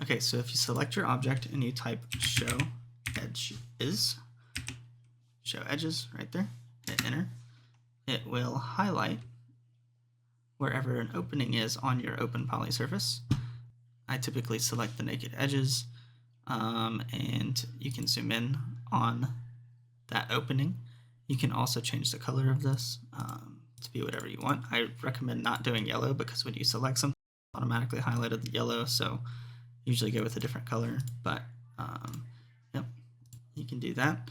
Okay, so if you select your object and you type ShowEdges, ShowEdges right there, hit enter, it will highlight wherever an opening is on your open poly surface. I typically select the naked edges, and you can zoom in on that opening. You can also change the color of this to be whatever you want. I recommend not doing yellow because when you select something, it's automatically highlighted the yellow, so usually go with a different color, but yep, you can do that.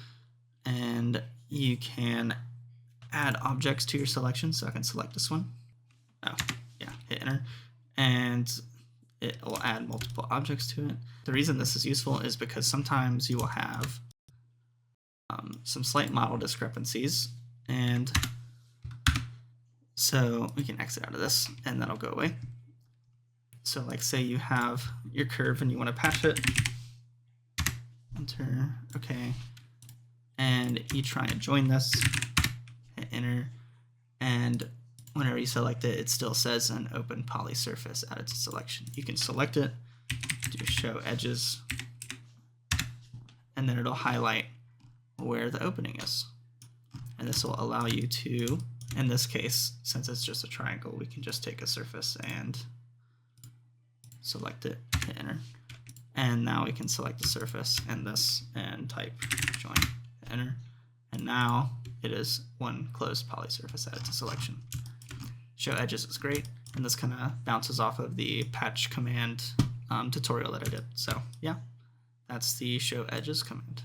And you can add objects to your selection, so I can select this one. Oh, yeah, hit enter, and it will add multiple objects to it. The reason this is useful is because sometimes you will have some slight model discrepancies, and so we can exit out of this and that'll go away. So like say you have your curve and you want to patch it, enter, okay, and you try and join this, hit enter, and whenever you select it, it still says an open poly surface added to selection. You can select it, do show edges, and then it'll highlight where the opening is. And this will allow you to, in this case, since it's just a triangle, we can just take a surface and select it, hit enter. And now we can select the surface and this and type join, hit enter. And now it is one closed poly surface added to selection. Show edges is great, and this kind of bounces off of the patch command tutorial that I did. So yeah, that's the show edges command.